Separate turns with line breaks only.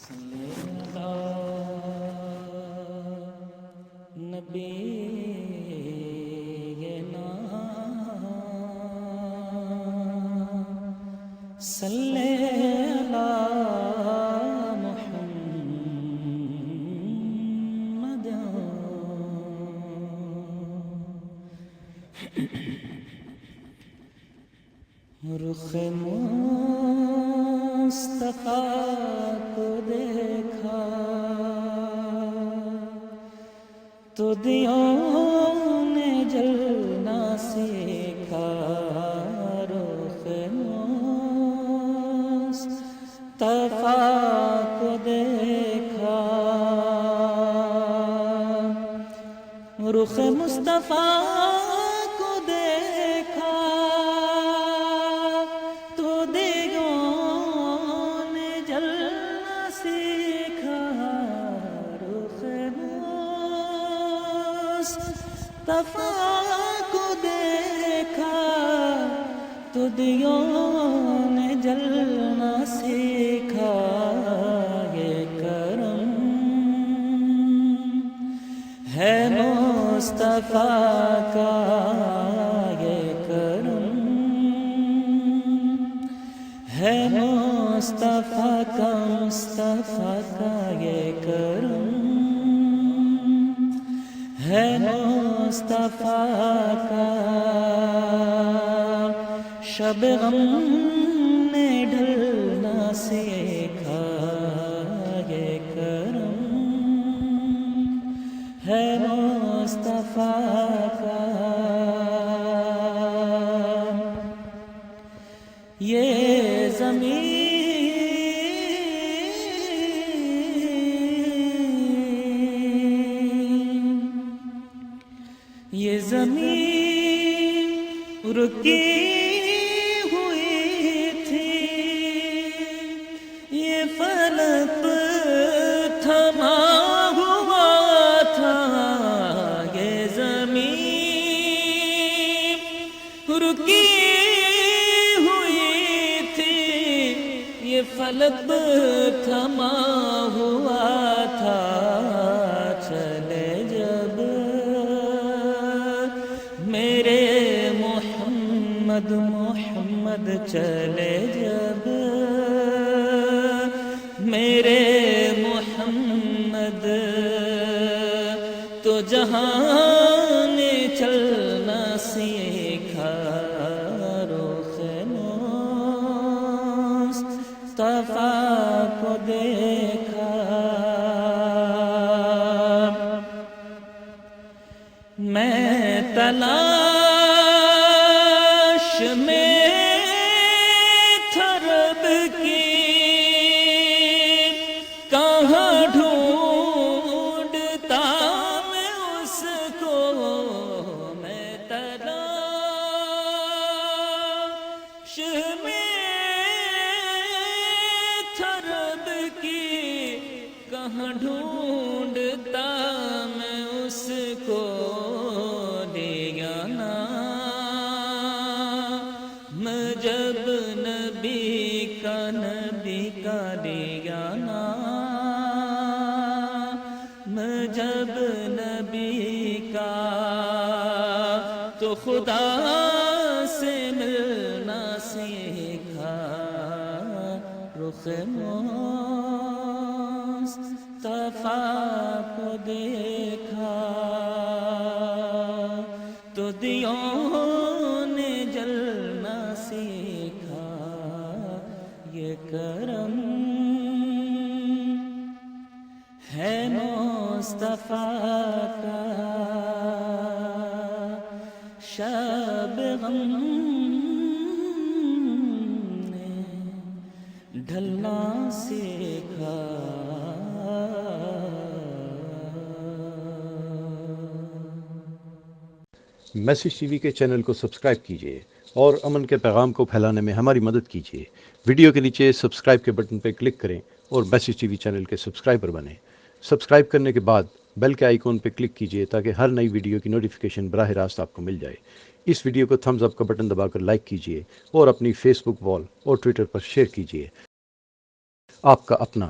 صلی نبینا صلی علی محمد رخ مصطفیٰ کو دیکھا تو دیوں نے جلنا سیکھا رخ مصطفیٰ کو دیکھا رخ مصطفیٰ کو دیکھا تو دیوں نے جلنا سیکھا رخ مصطفیٰ کو دیکھا تو دیوں نے جلنا سیکھا یہ کرم ہے مصطفیٰ کا یہ کرم ہے مصطفیٰ کا مصطفیٰ کا یہ کرم ہے مصطفیٰ کا شب غم نے ڈھلنا سیکھا یہ کرم ہے مصطفیٰ کا یہ زمین یہ زمین رکی ہوئی تھی یہ فلک تھما ہوا تھا یہ زمین رکی ہوئی تھی یہ فلک تھما ہوا تھا چلے جب میرے محمد محمد چلے جب میرے محمد تو جہاں نے چلنا سیکھا رخ مصطفیٰ کو دیکھا میں تلاش میں تھا رب کی کہاں ڈھونڈتا میں اس کو میں تلاش میں تھا رب کی کہاں ڈھونڈتا میں اس کو جب نبی کا دیا نام جب نبی کا تو خدا سے ملنا سیکھا رخ مصطفیٰ کو دیکھا تو دیوں نے جلنا سیکھا یہ کرم ہے مصطفیٰ کا شب غم نے ڈھلنا سیکھا
میسج ٹی وی کے چینل کو سبسکرائب کیجیے اور امن کے پیغام کو پھیلانے میں ہماری مدد کیجیے۔ ویڈیو کے نیچے سبسکرائب کے بٹن پر کلک کریں اور میسج ٹی وی چینل کے سبسکرائبر بنیں۔ سبسکرائب کرنے کے بعد بیل کے آئیکن پر کلک کیجیے تاکہ ہر نئی ویڈیو کی نوٹیفیکیشن براہ راست آپ کو مل جائے۔ اس ویڈیو کو تھمز اپ کا بٹن دبا کر لائک کیجیے اور اپنی فیس بک وال اور ٹویٹر پر شیئر کیجیے۔ آپ کا اپنا